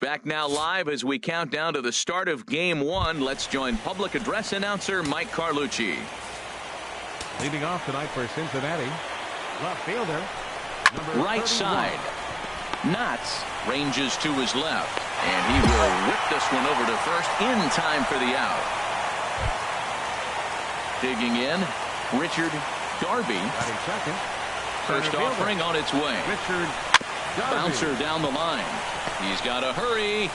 Back now live as we count down to the start of Game 1. Let's join public address announcer Mike Carlucci. Leading off tonight for Cincinnati, left fielder, number right 31. side. Knotts ranges to his left, and he will whip this one over to first in time for the out. Digging in, Richard Darby. Second. First offering on its way. Richard Darby. Bouncer down the line. He's got to hurry.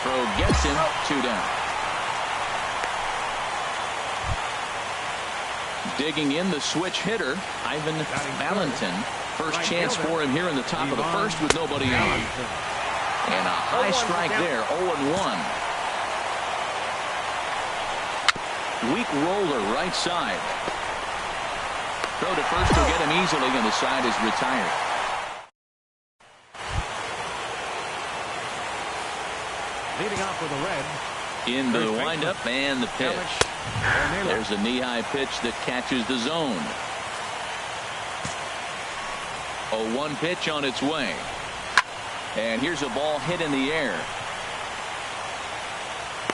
Throw gets him, 2 down. Digging in, the switch hitter, Ivan Valentin. First chance for him here in the top of the first with nobody on. And a high strike there, 0-1. Weak roller right side. Throw to first will get him easily, and the side is retired. Leading off with a red. Into the windup and the pitch. There's a knee-high pitch that catches the zone. 0-1 pitch on its way. And here's a ball hit in the air.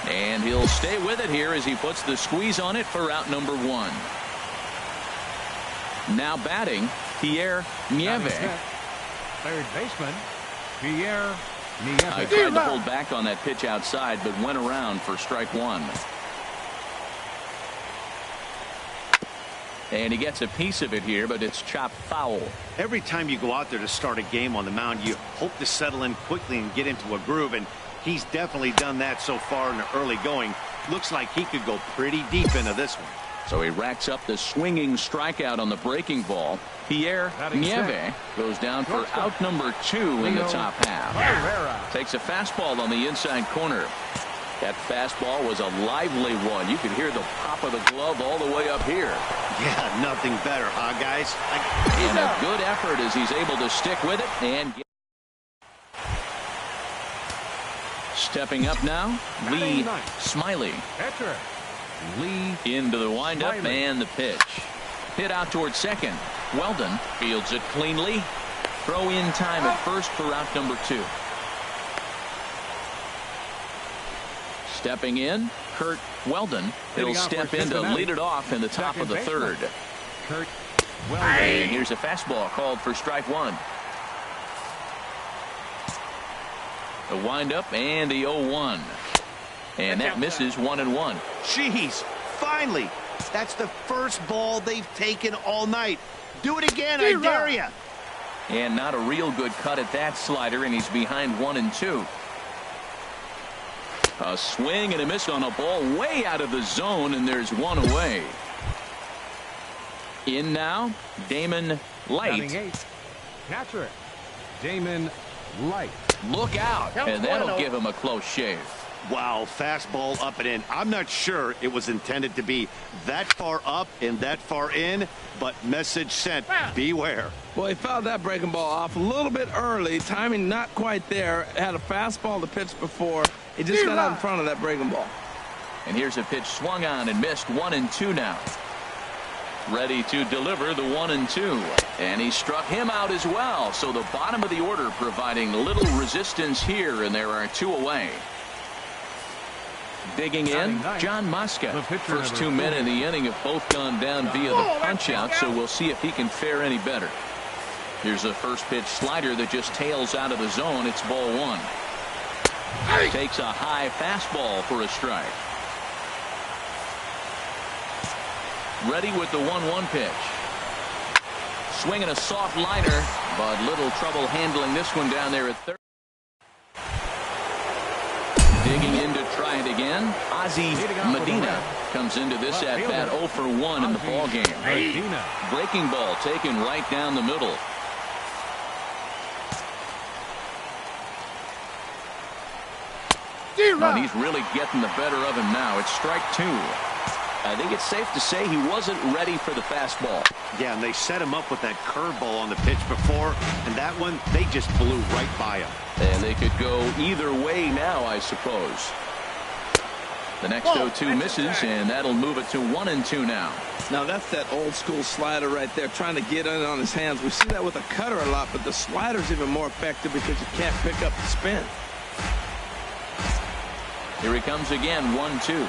And he'll stay with it here as he puts the squeeze on it for out number 1. Now batting, Pierre Nieve. Third baseman, Pierre Nieve. I tried to hold back on that pitch outside, but went around for strike 1. And he gets a piece of it here, but it's chopped foul. Every time you go out there to start a game on the mound, you hope to settle in quickly and get into a groove, and he's definitely done that so far in the early going. Looks like he could go pretty deep into this one. So he racks up the swinging strikeout on the breaking ball. Pierre Nieve goes down for out number 2 in the top half. Takes a fastball on the inside corner. That fastball was a lively one. You could hear the pop of the glove all the way up here. Yeah, nothing better, huh, guys? And a good effort as he's able to stick with it and get. Stepping up now, Lee Smiley. Lee into the windup and the pitch. Hit out towards second. Weldon fields it cleanly. Throw in time at first for out number 2. Stepping in, Kurt Weldon. He'll step in to lead it off in the top of the third. Kurt Weldon. And here's a fastball called for strike 1. The windup and the 0-1. And that misses 1-1. Jeez, finally. That's the first ball they've taken all night. Do it again, I dare you. And not a real good cut at that slider, and he's behind 1-2. A swing and a miss on a ball way out of the zone, and there's one away. In now, Damon Light. Catcher, Damon Light. Look out, and that'll give him a close shave. Wow, fastball up and in. I'm not sure it was intended to be that far up and that far in, but message sent, beware. Well, he fouled that breaking ball off a little bit early. Timing not quite there. Had a fastball to pitch before. He just got out in front of that breaking ball. And here's a pitch swung on and missed. 1-2 now. Ready to deliver the 1-2. And he struck him out as well. So the bottom of the order providing little resistance here, and there are 2 away. Digging in, John Mosca. First 2 men in the inning have both gone down via the punch-out, so we'll see if he can fare any better. Here's a first pitch slider that just tails out of the zone. It's ball 1. Takes a high fastball for a strike. Ready with the 1-1 pitch. Swinging a soft liner, but little trouble handling this one down there at third. Digging in to try it again. Ozzie Medina comes into this at bat 0 for 1 in the ball game. Breaking ball taken right down the middle. And he's really getting the better of him now. It's strike 2. I think it's safe to say he wasn't ready for the fastball. Yeah, and they set him up with that curveball on the pitch before, and that one, they just blew right by him. And they could go either way now, I suppose. The next 0-2 misses, and that'll move it to 1-2 now. Now that's that old school slider right there, trying to get in on his hands. We see that with a cutter a lot, but the slider's even more effective because you can't pick up the spin. Here he comes again, 1-2.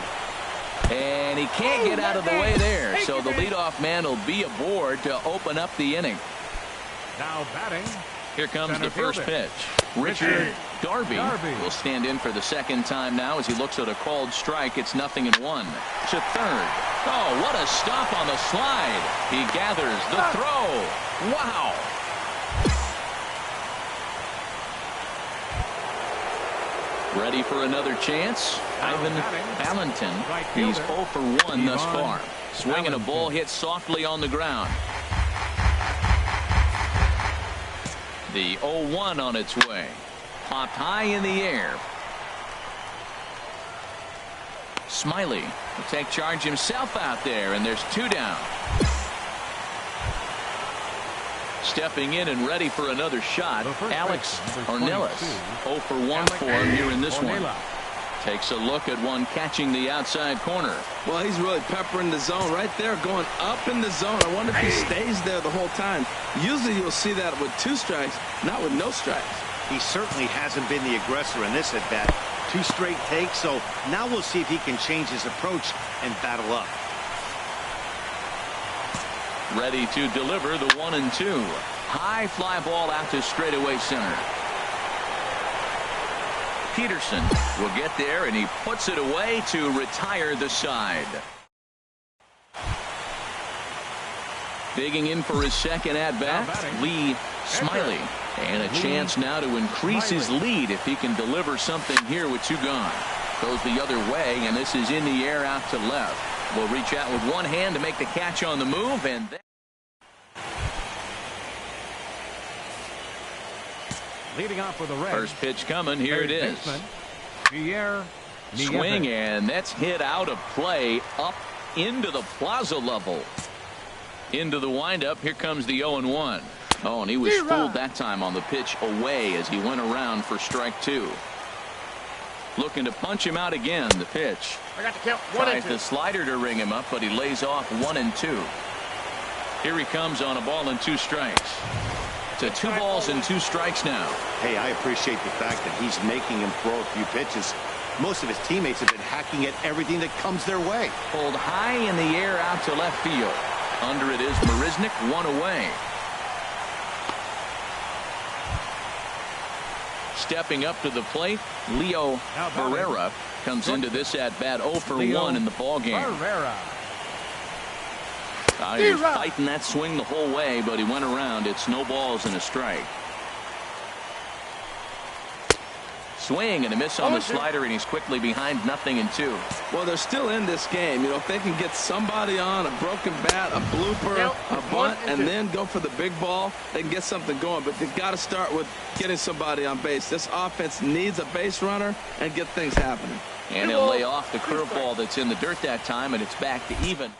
And he can't get out of the way there. So the leadoff man will be aboard to open up the inning. Now batting. Here comes Center the first fielder. pitch. Richard Darby will stand in for the second time now as he looks at a called strike. It's 0-1 to third. Oh, what a stop on the slide. He gathers the throw. Wow. Ready for another chance. Ivan Valentin. He's 0 for 1 thus far. Swinging a ball hit softly on the ground. The 0-1 on its way. Popped high in the air. Smiley will take charge himself out there, and there's 2 down. Stepping in and ready for another shot, Alex Ornelas. 0 for 1 for him here in this one. Takes a look at one catching the outside corner. Well, he's really peppering the zone right there, going up in the zone. I wonder if he stays there the whole time. Usually you'll see that with 2 strikes, not with no strikes. He certainly hasn't been the aggressor in this at bat. 2 straight takes, so now we'll see if he can change his approach and battle up. Ready to deliver the 1-2. High fly ball out to straightaway center. Peterson will get there, and he puts it away to retire the side. Digging in for his second at-bat, Lee Smiley. And a chance now to increase his lead if he can deliver something here with 2 gone. Goes the other way, and this is in the air out to left. Will reach out with one hand to make the catch on the move, and then Leading off for the Reds. first pitch coming. Here it is. Swing, and that's hit out of play up into the plaza level. Into the windup. Here comes the 0-1. Oh, and he was fooled that time on the pitch away as he went around for strike 2. Looking to punch him out again. The pitch. I got to count 1 Tries and 2. the slider to ring him up, but he lays off 1-2. Here he comes on a ball and 2 strikes. To 2 balls and 2 strikes now. Hey, I appreciate the fact that he's making him throw a few pitches. Most of his teammates have been hacking at everything that comes their way. Pulled high in the air out to left field. Under it is Marisnik, 1 away. Stepping up to the plate, Leo Barrera comes into this at-bat 0 for 1 in the ballgame. He was fighting that swing the whole way, but he went around. It's no balls and a strike. Swing and a miss on the slider, and he's quickly behind 0-2. Well, they're still in this game. You know, if they can get somebody on a broken bat, a blooper, a bunt, and then go for the big ball, they can get something going. But they've got to start with getting somebody on base. This offense needs a base runner and get things happening. And he'll lay off the curveball that's in the dirt that time, and it's back to even.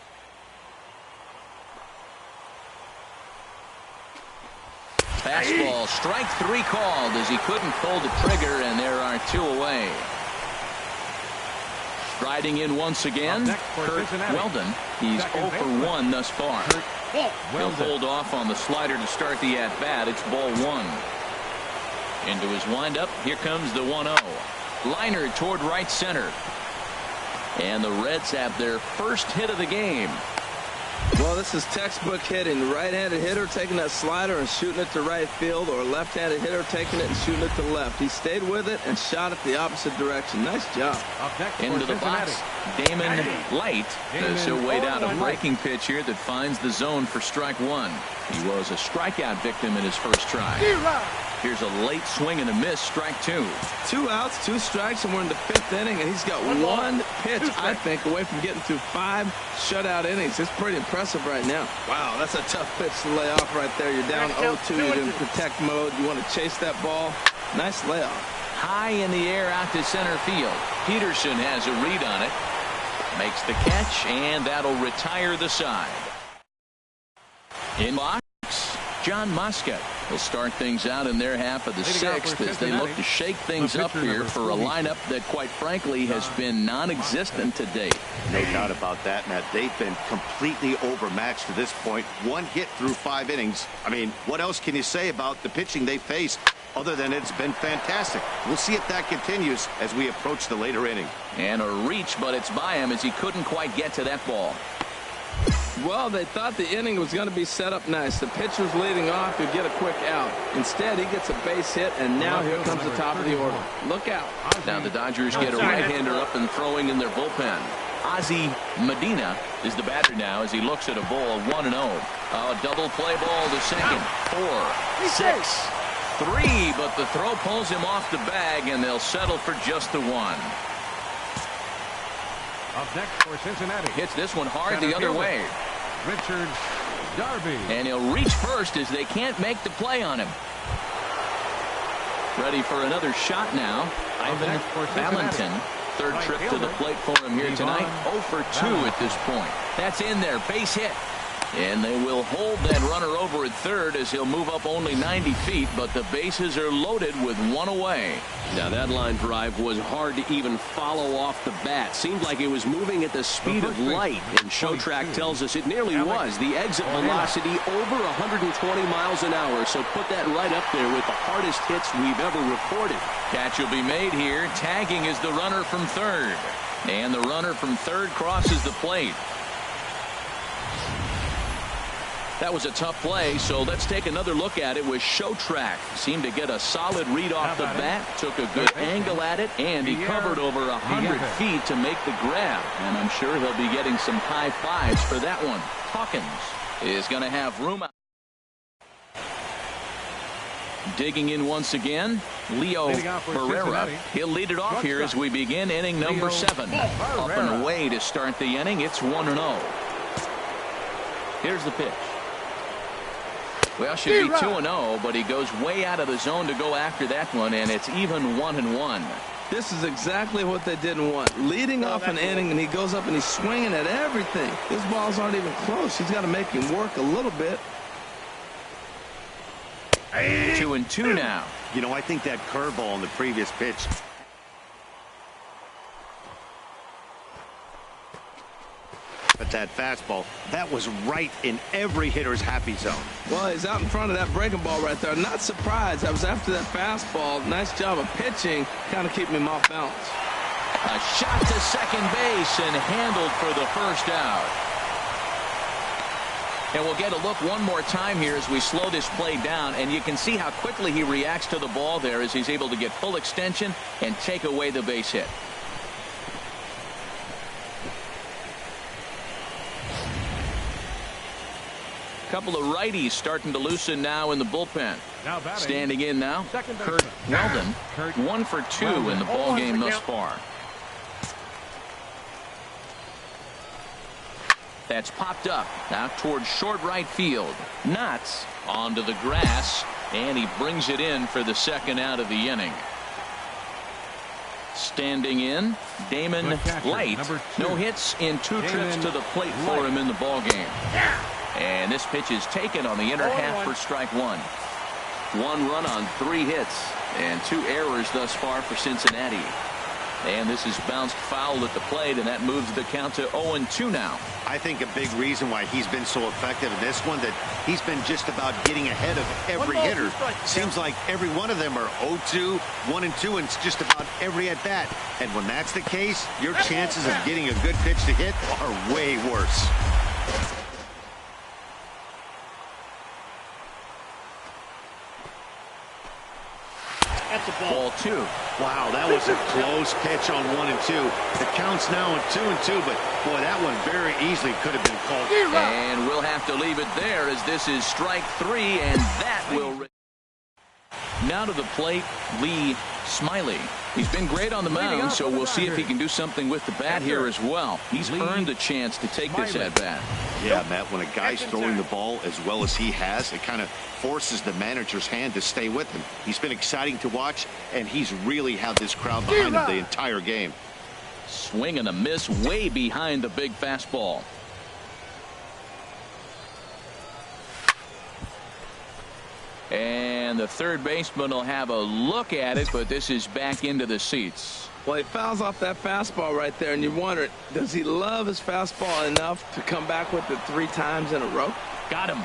Fastball, strike 3 called as he couldn't pull the trigger, and there are 2 away. Striding in once again, Kurt Weldon. He's 0 for 1 thus far. He'll hold off on the slider to start the at-bat. It's ball 1. Into his windup, here comes the 1-0. Liner toward right center. And the Reds have their first hit of the game. Well, this is textbook hitting. Right-handed hitter taking that slider and shooting it to right field, or left-handed hitter taking it and shooting it to left. He stayed with it and shot it the opposite direction. Nice job. Into the box, Damon Light. He'll wait out a breaking pitch here that finds the zone for strike 1. He was a strikeout victim in his first try. Here's a late swing and a miss, strike 2. 2 outs, 2 strikes, and we're in the 5th inning, and he's got 1 pitch, I think, away from getting through 5 shutout innings. It's pretty impressive right now. Wow, that's a tough pitch to lay off right there. You're down 0-2, you're in protect mode. You want to chase that ball. Nice layoff. High in the air out to center field. Peterson has a read on it. Makes the catch, and that'll retire the side. In box, John Muscat will start things out in their half of the 6th as they look to shake things up here for a lineup that, quite frankly, has been non-existent to date. No doubt about that, Matt. They've been completely overmatched to this point. 1 hit through 5 innings. I mean, what else can you say about the pitching they faced? Other than it's been fantastic. We'll see if that continues as we approach the later inning. And a reach, but it's by him as he couldn't quite get to that ball. Well, they thought the inning was going to be set up nice. The pitcher's leading off to get a quick out. Instead, he gets a base hit, and now here comes the top of the order. Look out. Now the Dodgers get a right-hander up and throwing in their bullpen. Ozzie Medina is the batter now as he looks at a ball 1-0. A double play ball to second. 4, 6, 3, but the throw pulls him off the bag, and they'll settle for just the 1. Up next for Cincinnati. Hits this one hard the other way. Richard Darby. And he'll reach first as they can't make the play on him. Ready for another shot now. Ivan Valentin. Third trip to the plate for him here tonight. 0 for 2 at this point. That's in there. Base hit. And they will hold that runner over at third as he'll move up only 90 feet, but the bases are loaded with 1 away. Now that line drive was hard to even follow off the bat. Seemed like it was moving at the speed of light, and ShowTrack tells us it nearly was. The exit velocity over 120 miles an hour, so put that right up there with the hardest hits we've ever recorded. Catch will be made here. Tagging is the runner from third. And the runner from third crosses the plate. That was a tough play, so let's take another look at it with ShowTrack. Seemed to get a solid read off the bat, took a good angle at it, and he covered over 100 feet to make the grab. And I'm sure he'll be getting some high fives for that one. Hawkins is going to have room out. Digging in once again, Leo Barrera. He'll lead it off here as we begin inning number 7. Up and away to start the inning. It's 1-0. Here's the pitch. Well, should be 2-0, but he goes way out of the zone to go after that one, and it's even 1-1. This is exactly what they didn't want. Leading off an inning, and he goes up and he's swinging at everything. His balls aren't even close. He's got to make him work a little bit. 2-2 now. You know, I think that curveball on the previous pitch. But that fastball, that was right in every hitter's happy zone. Well, he's out in front of that breaking ball right there. Not surprised. I was after that fastball. Nice job of pitching, kind of keeping him off balance. A shot to second base and handled for the first out. And we'll get a look one more time here as we slow this play down, and you can see how quickly he reacts to the ball there as he's able to get full extension and take away the base hit. Couple of righties starting to loosen now in the bullpen. Standing in now, Kurt Weldon, 1 for 2 in the ball game thus far. That's popped up out towards short right field. Knotts onto the grass, and he brings it in for the second out of the inning. Standing in, Damon Light. No hits in 2 trips to the plate for him in the ball game. And this pitch is taken on the inner half for strike 1. 1 run on 3 hits and 2 errors thus far for Cincinnati. And this is bounced foul at the plate, and that moves the count to 0-2 now. I think a big reason why he's been so effective in this one, that he's been just about getting ahead of every hitter. Seems like every one of them are 0-2, 1-2, and it's just about every at bat. And when that's the case, your chances of getting a good pitch to hit are way worse. Ball 2. Wow, that was a close pitch on 1-2. The count's now at 2-2, but boy, that one very easily could have been called. And we'll have to leave it there as this is strike 3, and that will. Now to the plate, Lee Smiley. He's been great on the mound, so we'll see if he can do something with the bat here as well. He's earned a chance to take this at bat. Yeah, Matt, when a guy's throwing the ball as well as he has, it kind of forces the manager's hand to stay with him. He's been exciting to watch, and he's really had this crowd behind him the entire game. Swing and a miss way behind the big fastball. And the third baseman will have a look at it, but this is back into the seats. Well, he fouls off that fastball right there, and you wonder, does he love his fastball enough to come back with it 3 times in a row? Got him.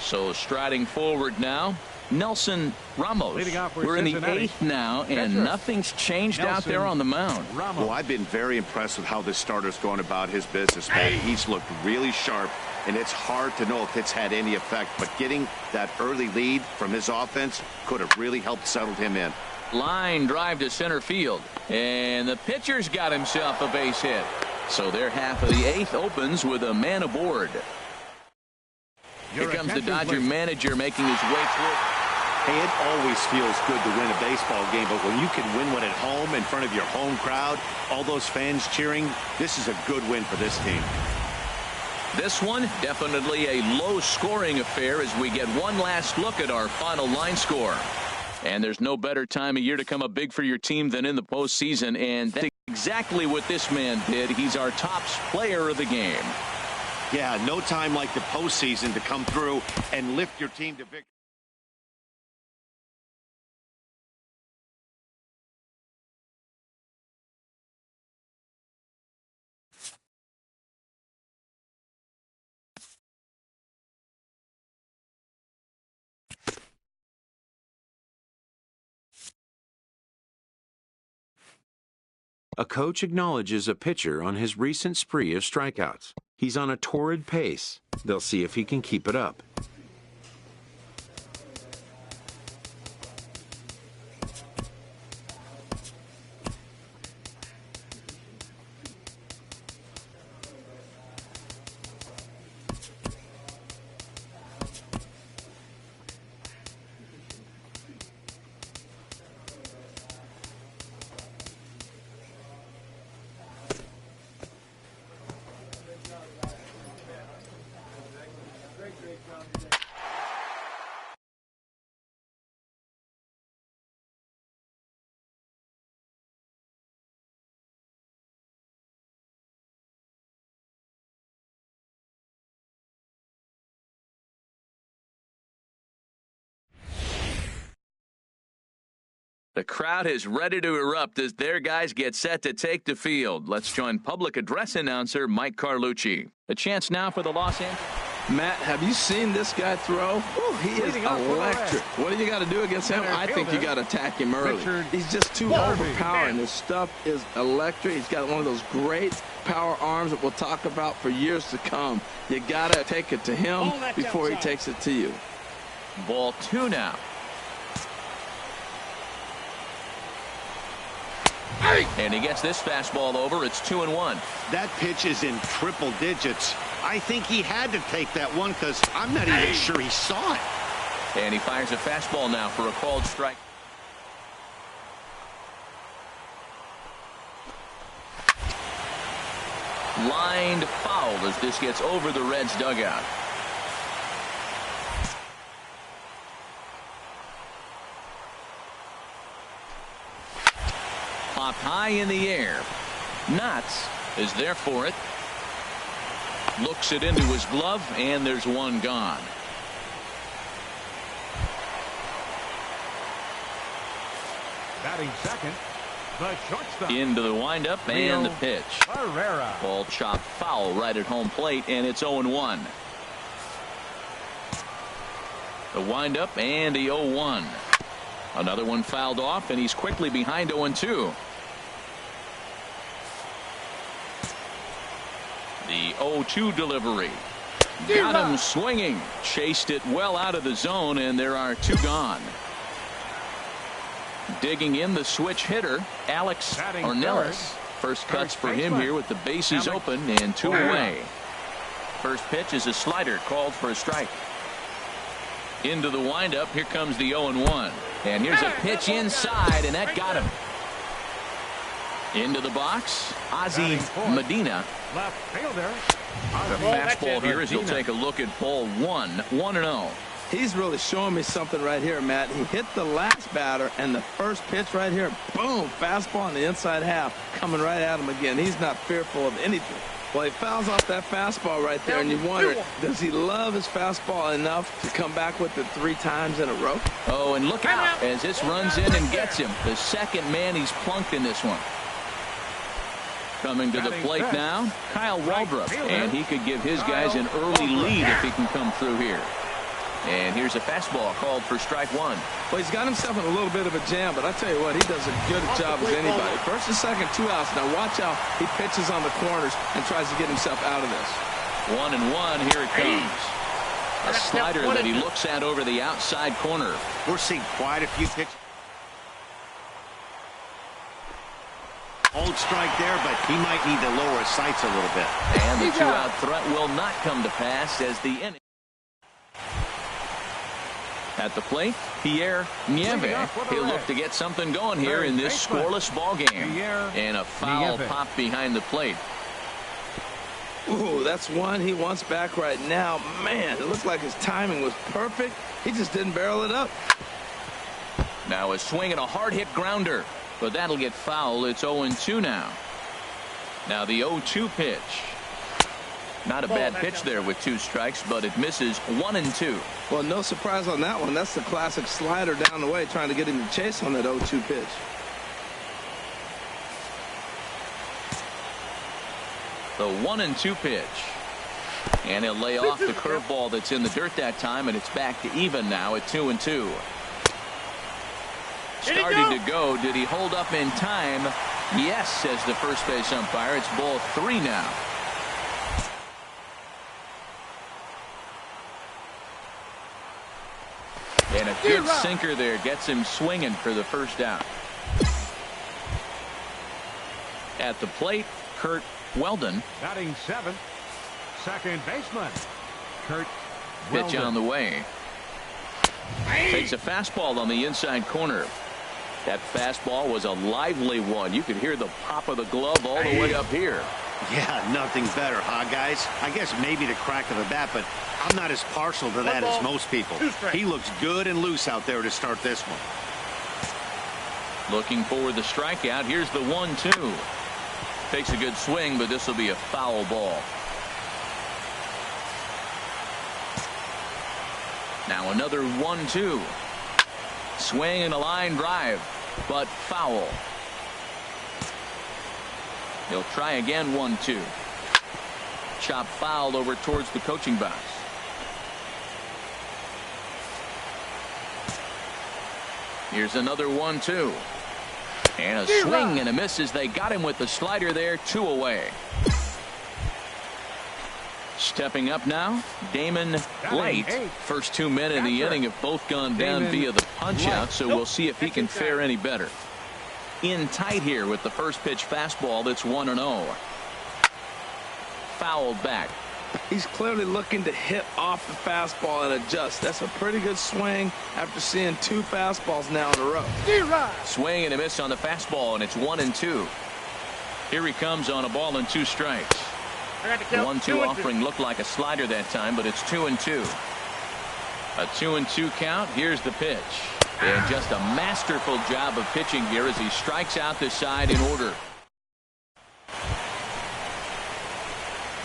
So striding forward now, Nelson Ramos. We're in the 8th now, and nothing's changed out there on the mound. Well, I've been very impressed with how this starter's going about his business, man. He's looked really sharp, and it's hard to know if it's had any effect, but getting that early lead from his offense could have really helped settle him in. Line drive to center field, and the pitcher's got himself a base hit. So their half of the 8th opens with a man aboard. Here comes the Dodger manager making his way through. Hey, it always feels good to win a baseball game, but when you can win one at home in front of your home crowd, all those fans cheering, this is a good win for this team. This one, definitely a low-scoring affair as we get one last look at our final line score. And there's no better time of year to come up big for your team than in the postseason, and that's exactly what this man did. He's our top player of the game. Yeah, no time like the postseason to come through and lift your team to victory. A coach acknowledges a pitcher on his recent spree of strikeouts. He's on a torrid pace. They'll see if he can keep it up. The crowd is ready to erupt as their guys get set to take the field. Let's join public address announcer Mike Carlucci. A chance now for the Los Angeles. Matt, have you seen this guy throw? Ooh, he is electric. What do you got to do against him? I think you got to attack him early. He's just too overpowering. His stuff is electric. He's got one of those great power arms that we'll talk about for years to come. You got to take it to him before he takes it to you. Ball 2 now. And he gets this fastball over. It's 2-1. That pitch is in triple digits. I think he had to take that one because I'm not even sure he saw it. And he fires a fastball now for a called strike. Lined foul as this gets over the Reds dugout. Popped high in the air. Knotts is there for it. Looks it into his glove, and there's one gone. Batting second, the shortstop. Into the windup and the pitch. Herrera. Ball chopped foul right at home plate, and it's 0-1. The windup and the 0-1. Another one fouled off, and he's quickly behind 0-2. The 0-2 delivery. Got him swinging. Chased it well out of the zone, and there are 2 gone. Digging in the switch hitter, Alex Ornelas. First cuts for him here with the bases open and 2 away. First pitch is a slider called for a strike. Into the windup. Here comes the 0-1. And here's a pitch inside, and that got him. Into the box, Ozzie Medina. Left fielder. The fastball here as he'll take a look at ball 1. 1-0. He's really showing me something right here, Matt. He hit the last batter, and the first pitch right here, boom, fastball on the inside half, coming right at him again. He's not fearful of anything. Well, he fouls off that fastball right there, and you wonder, does he love his fastball enough to come back with it 3 times in a row? Oh, and look out as this runs in and gets him. The second man he's plunked in this one. Coming to the plate now, Kyle Waldrop, and he could give his guys an early lead if he can come through here. And here's a fastball called for strike one. Well, he's got himself in a little bit of a jam, but I tell you what, he does a good job as anybody. First and second, 2 outs. Now watch how he pitches on the corners and tries to get himself out of this. 1-1, here it comes. A slider that he looks at over the outside corner. We're seeing quite a few pitches. Old strike there, but he might need to lower his sights a little bit. And the 2-out threat will not come to pass as the inning. At the plate, Pierre Nieve. He'll look to get something going here in this scoreless ball game. And a foul pop behind the plate. Ooh, that's one he wants back right now. Man, it looked like his timing was perfect. He just didn't barrel it up. Now a swing and a hard hit grounder. But that'll get foul. It's 0-2 now. Now the 0-2 pitch. Not a bad pitch there with 2 strikes, but it misses 1-2. Well, no surprise on that one. That's the classic slider down the way, trying to get him to chase on that 0-2 pitch. The 1-2 pitch. And he'll lay off the curveball that's in the dirt that time, and it's back to even now at 2-2. Starting to go. Did he hold up in time? Yes, says the first base umpire. It's ball 3 now. And a good sinker there gets him swinging for the first out. At the plate, Kurt Weldon. Batting 7th, second baseman, Kurt Weldon. Pitch on the way. Takes a fastball on the inside corner. That fastball was a lively one. You could hear the pop of the glove all the way up here. Yeah, nothing better, huh, guys? I guess maybe the crack of the bat, but I'm not as partial to that as most people. He looks good and loose out there to start this one. Looking for the strikeout. Here's the 1-2. Takes a good swing, but this will be a foul ball. Now another 1-2. Swing and a line drive, but foul. He'll try again. 1-2. Chop fouled over towards the coaching box. Here's another 1-2. And a swing and a miss as they got him with the slider there. 2 away. Stepping up now, Damon Light. First 2 men in the inning have both gone down via the punch out, so we'll see if he can fare any better. In tight here with the first pitch fastball that's 1-0. Fouled back. He's clearly looking to hit off the fastball and adjust. That's a pretty good swing after seeing 2 fastballs now in a row. Swing and a miss on the fastball, and it's 1-2. Here he comes on a ball and 2 strikes. The 1-2 offering looked like a slider that time, but it's 2-2. A 2-2 count. Here's the pitch. And just a masterful job of pitching here as he strikes out the side in order.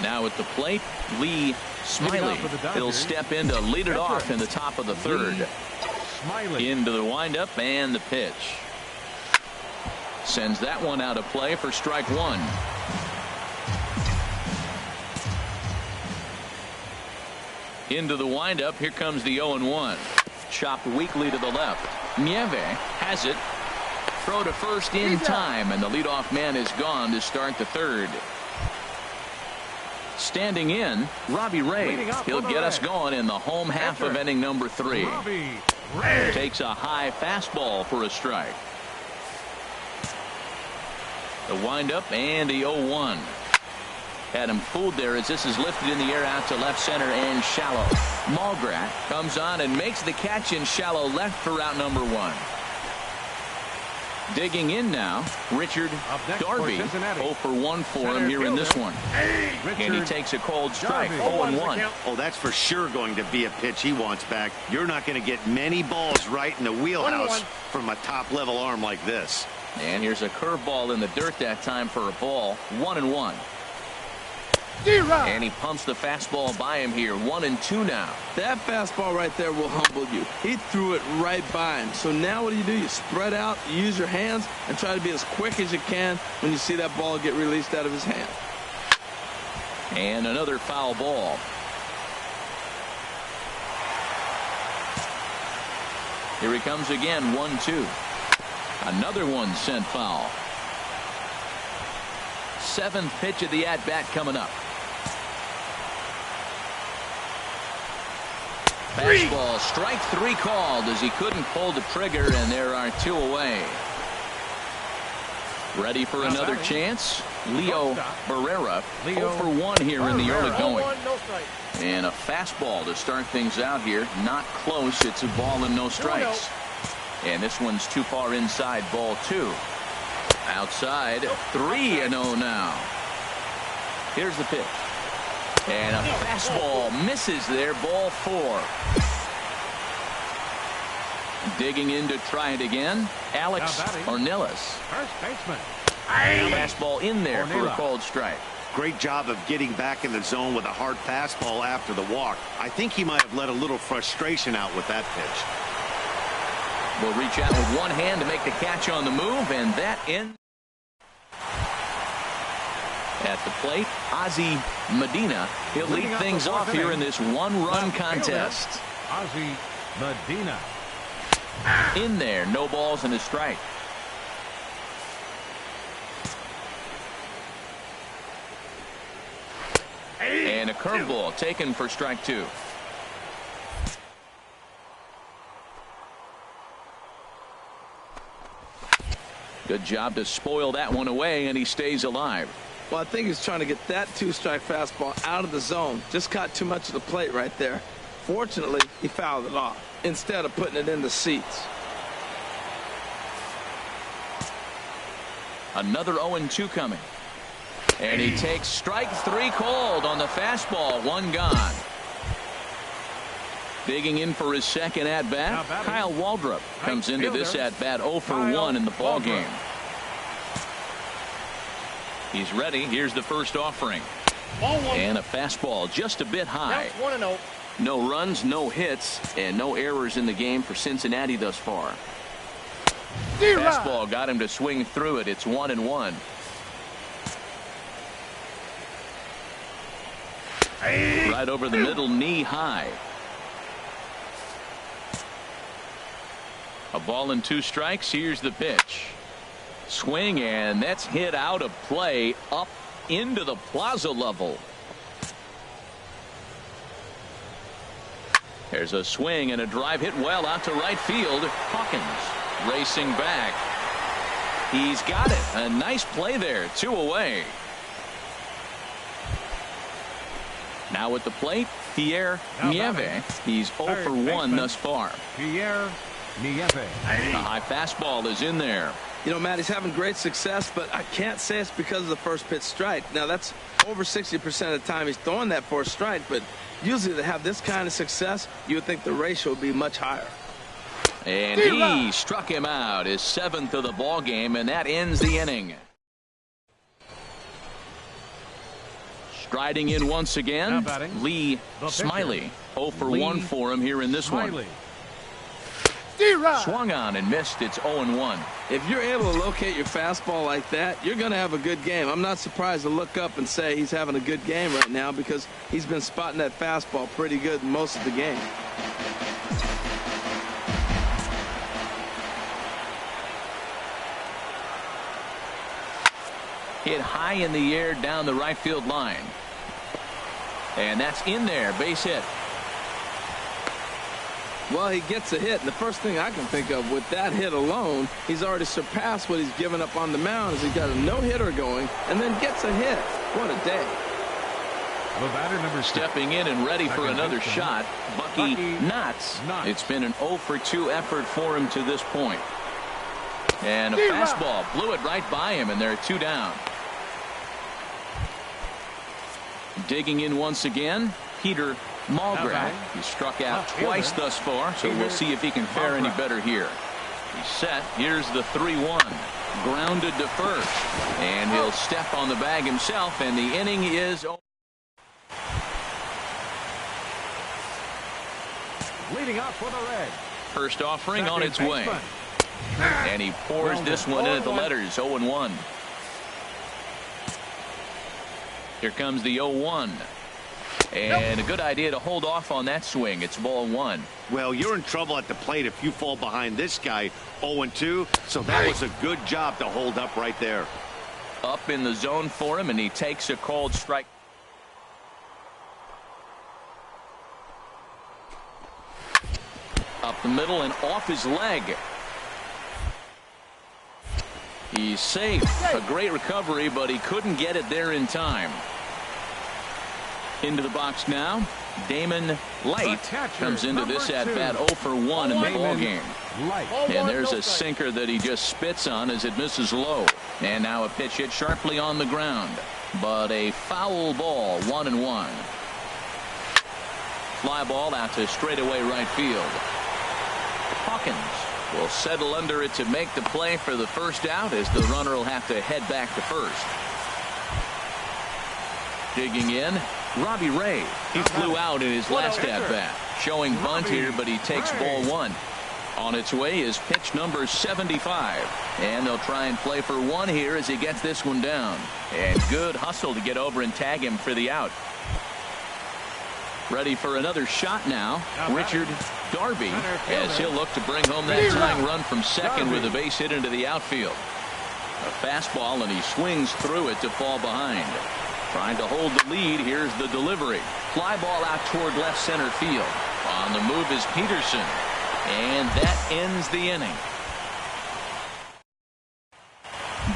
Now at the plate, Lee Smiley. He'll step in to lead it off in the top of the 3rd. Into the windup and the pitch. Sends that one out of play for strike 1. Into the windup. Here comes the 0-1. Chopped weakly to the left. Nieve has it. Throw to first in time, and the leadoff man is gone to start the 3rd. Standing in, Robbie Ray. He'll get us going in the home half of inning number 3. Takes a high fastball for a strike. The windup and the 0-1. Had him fooled there as this is lifted in the air out to left center and shallow. Mulgrat comes on and makes the catch in shallow left for route number 1. Digging in now, Richard Darby. 0 for 1 for him here in this one. And he takes a cold strike. 0-1. Oh, that's for sure going to be a pitch he wants back. You're not going to get many balls right in the wheelhouse from a top-level arm like this. And here's a curveball in the dirt that time for a ball. 1-1. And he pumps the fastball by him here. 1-2 now. That fastball right there will humble you. He threw it right by him. So now what do? You spread out, you use your hands, and try to be as quick as you can when you see that ball get released out of his hand. And another foul ball. Here he comes again, 1-2. Another one sent foul. 7th pitch of the at-bat coming up. Fastball, strike 3 called as he couldn't pull the trigger, and there are 2 away. Ready for another chance. Leo Barrera, 0 for 1 here in the early going. And a fastball to start things out here. Not close. It's a ball and no strikes. And this one's too far inside, ball 2. Outside, 3-0 now. Here's the pitch. And a fastball misses there, ball 4. Digging in to try it again, Alex Ornelas. First baseman. Fastball in there for a called strike. Great job of getting back in the zone with a hard fastball after the walk. I think he might have let a little frustration out with that pitch. Will reach out with one hand to make the catch on the move, and that ends. At the plate, Ozzie Medina. He'll lead things off here in this 1-run contest. Ozzie Medina. In there, no balls and a strike. And a curveball taken for strike 2. Good job to spoil that one away, and he stays alive. Well, I think he's trying to get that 2-strike fastball out of the zone. Just caught too much of the plate right there. Fortunately, he fouled it off instead of putting it in the seats. Another 0-2 coming. And he takes strike 3 called on the fastball. 1 gone. Digging in for his second at-bat, Kyle Waldrop comes into this at-bat 0 for 1 in the ballgame. He's ready. Here's the first offering. And a fastball just a bit high. No runs, no hits, and no errors in the game for Cincinnati thus far. Fastball got him to swing through it. It's 1-1. Right over the middle, knee high. A ball and 2 strikes. Here's the pitch. Swing, and that's hit out of play up into the plaza level. There's a swing and a drive hit well out to right field. Hawkins racing back. He's got it. A nice play there. 2 away. Now at the plate, Pierre Nieve. He's 0 for 1 thus far. Pierre Nieve. The high fastball is in there. You know, Matt, he's having great success, but I can't say it's because of the first pitch strike. Now, that's over 60% of the time he's throwing that for a strike, but usually to have this kind of success, you would think the ratio would be much higher. And he struck him out, his 7th of the ball game, and that ends the inning. Striding in once again, Lee Smiley. 0 for 1 for him here in this one. Swung on and missed. It's 0-1. If you're able to locate your fastball like that, you're going to have a good game. I'm not surprised to look up and say he's having a good game right now because he's been spotting that fastball pretty good most of the game. Hit high in the air down the right field line. And that's in there. Base hit. Well, he gets a hit, and the first thing I can think of with that hit alone, he's already surpassed what he's given up on the mound as he got a no-hitter going and then gets a hit. What a day. The batter number stepping in and ready for another shot, Bucky Knotts. It's been an 0 for 2 effort for him to this point. And a fastball blew it right by him, and there are 2 down. Digging in once again, Peter Malgrat. He struck out twice thus far, so we'll see if he can fare any better here. He's set. Here's the 3-1. Grounded to first. And he'll step on the bag himself, and the inning is over. leading off for the Reds. First offering on its way. And he pours this one in at the letters. 0-1. Here comes the 0-1. And a good idea to hold off on that swing. It's ball one. Well, you're in trouble at the plate if you fall behind this guy 0-2. So that was a good job to hold up right there. Up in the zone for him, and he takes a called strike. Up the middle and off his leg. He's safe. A great recovery, but he couldn't get it there in time. Into the box now. Damon Light comes into this at-bat 0 for 1 in the ballgame. And there's a sinker that he just spits on as it misses low. And now a pitch hit sharply on the ground. But a foul ball, 1-1. Fly ball out to straightaway right field. Hawkins will settle under it to make the play for the first out as the runner will have to head back to first. Digging in, Robbie Ray. He flew out in his last at-bat. Showing bunt here, but he takes ball one. On its way is pitch number 75. And they'll try and play for one here as he gets this one down. And good hustle to get over and tag him for the out. Ready for another shot now, Richard Darby, as he'll look to bring home that tying run from second with a base hit into the outfield. A fastball, and he swings through it to fall behind. Trying to hold the lead. Here's the delivery. Fly ball out toward left center field. On the move is Peterson. And that ends the inning.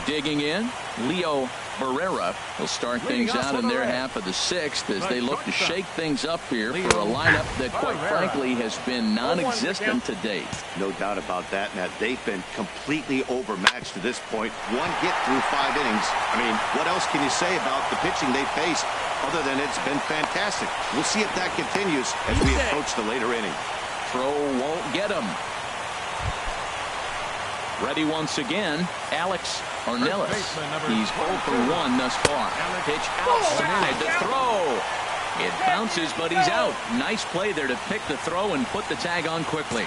Digging in, Leo Barrera will start things out in their half of the sixth as they look to shake things up here for a lineup that, quite frankly, has been non-existent to date. No doubt about that, Matt. They've been completely overmatched to this point. One hit through 5 innings. I mean, what else can you say about the pitching they faced other than it's been fantastic? We'll see if that continues as we approach the later inning. Throw won't get him. Ready once again, Alex Ornelas. He's 0 for 1 thus far. Pitch outside, the throw. It bounces, but he's out. Nice play there to pick the throw and put the tag on quickly.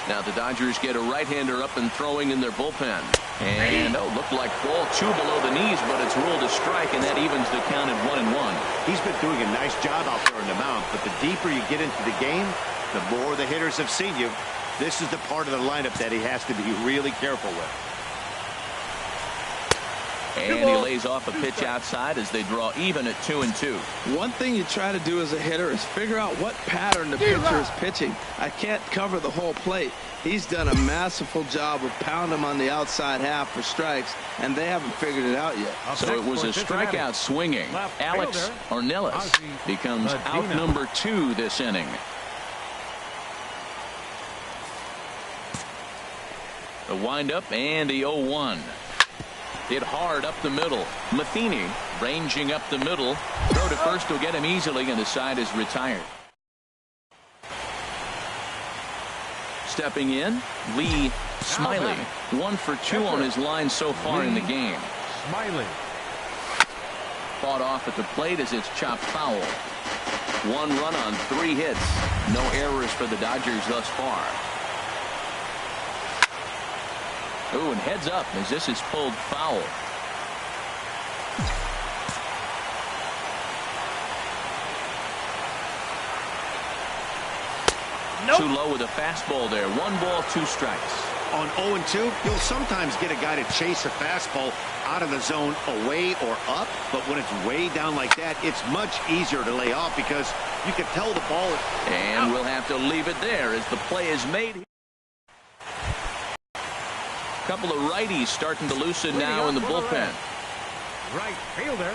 Now the Dodgers get a right-hander up and throwing in their bullpen. And, looked like ball 2 below the knees, but it's ruled a strike, and that evens the count at 1-1. He's been doing a nice job out there on the mound, but the deeper you get into the game, the more the hitters have seen you. This is the part of the lineup that he has to be really careful with. And he lays off a pitch outside as they draw even at 2-2. One thing you try to do as a hitter is figure out what pattern the pitcher is pitching. I can't cover the whole plate. He's done a masterful job of pounding him on the outside half for strikes, and they haven't figured it out yet. So it was a strikeout swinging. Alex Ornelas becomes out number 2 this inning. The windup and the 0-1. Hit hard up the middle. Matheny ranging up the middle. Throw to first will get him easily, and the side is retired. Stepping in, Lee Smiley. 1 for 2 on his line so far in the game. Smiley. Fought off at the plate as it's chopped foul. 1 run on 3 hits. No errors for the Dodgers thus far. Ooh, and heads up as this is pulled foul. Nope. Too low with a fastball there. 1 ball, 2 strikes. On 0-2, you'll sometimes get a guy to chase a fastball out of the zone away or up, but when it's way down like that, it's much easier to lay off because you can tell the ball. And we'll have to leave it there as the play is made. Couple of righties starting to loosen now in the bullpen. Right fielder.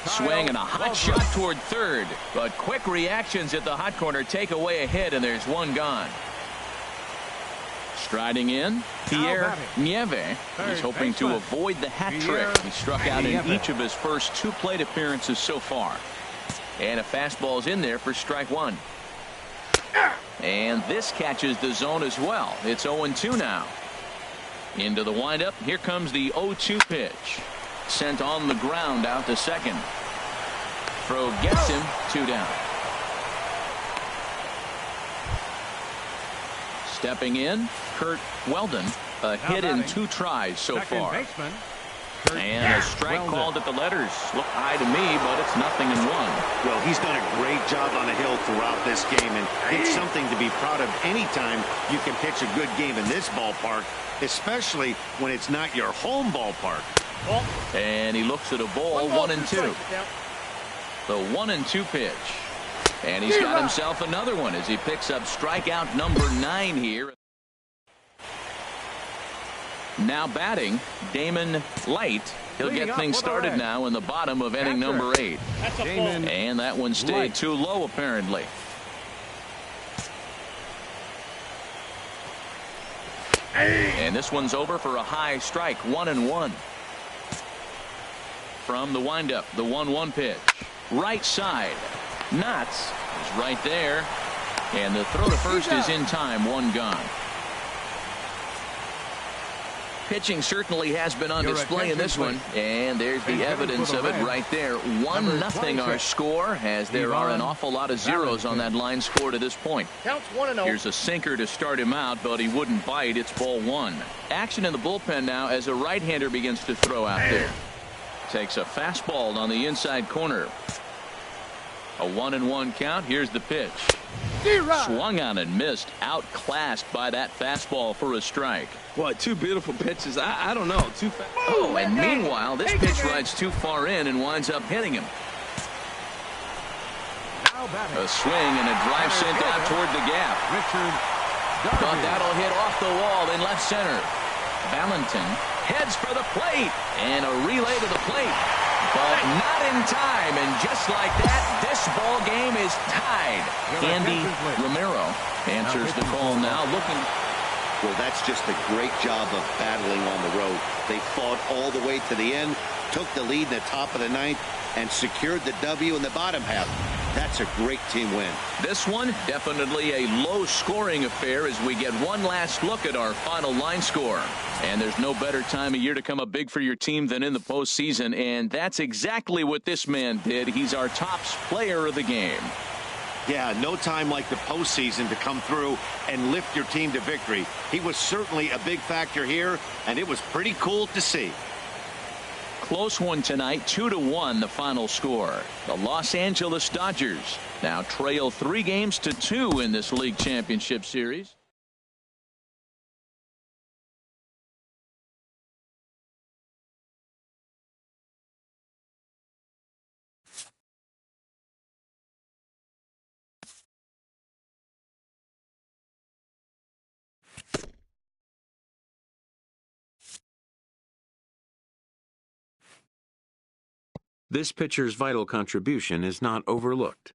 Swing and a hot shot toward third, but quick reactions at the hot corner take away a hit, and there's 1 gone. Striding in, Pierre Nieve. He's hoping to avoid the hat trick. He struck out in each of his first 2 plate appearances so far. And a fastball's in there for strike 1. And this catches the zone as well. It's 0-2 now. Into the windup. Here comes the 0-2 pitch. Sent on the ground out to second. Throw gets him. 2 down. Stepping in, Kurt Weldon. A hit in 2 tries so far. And a strike called at the letters. Look high to me, but it's 0-1. Well, he's done a great job on the hill throughout this game, and it's something to be proud of anytime you can pitch a good game in this ballpark, especially when it's not your home ballpark. And he looks at a ball, 1-2. The 1-2 pitch. And he's got himself another one as he picks up strikeout number 9 here. Now batting, Damon Light. He'll get things started now in the bottom of inning number 8. And that one stayed too low, apparently. And this one's over for a high strike, 1-1. From the windup, the 1-1 pitch. Right side. Knotts is right there. And the throw to first is in time, 1 gone. Pitching certainly has been on display in this one, and there's the evidence of it right there. 1-0 our score, as there are an awful lot of zeros on that line score to this point. Here's a sinker to start him out, but he wouldn't bite. It's ball 1. Action in the bullpen now as a right-hander begins to throw out there. Takes a fastball on the inside corner. A 1-1 count. Here's the pitch. Swung on and missed. Outclassed by that fastball for a strike. Boy, 2 beautiful pitches. I don't know. Too fast. Oh, and meanwhile, this pitch rides too far in and winds up hitting him. A swing and a drive sent out toward the gap. But that'll hit off the wall in left center. Valentin heads for the plate, and a relay to the plate. But not in time, and just like that, this ball game is tied. Andy Romero answers the call now, looking. Well, that's just a great job of battling on the road. They fought all the way to the end, took the lead in the top of the 9th, and secured the W in the bottom half. That's a great team win. This one, definitely a low-scoring affair as we get one last look at our final line score. And there's no better time of year to come up big for your team than in the postseason, and that's exactly what this man did. He's our top player of the game. Yeah, no time like the postseason to come through and lift your team to victory. He was certainly a big factor here, and it was pretty cool to see. Close one tonight, 2-1 the final score. The Los Angeles Dodgers now trail 3-2 in this league championship series. This pitcher's vital contribution is not overlooked.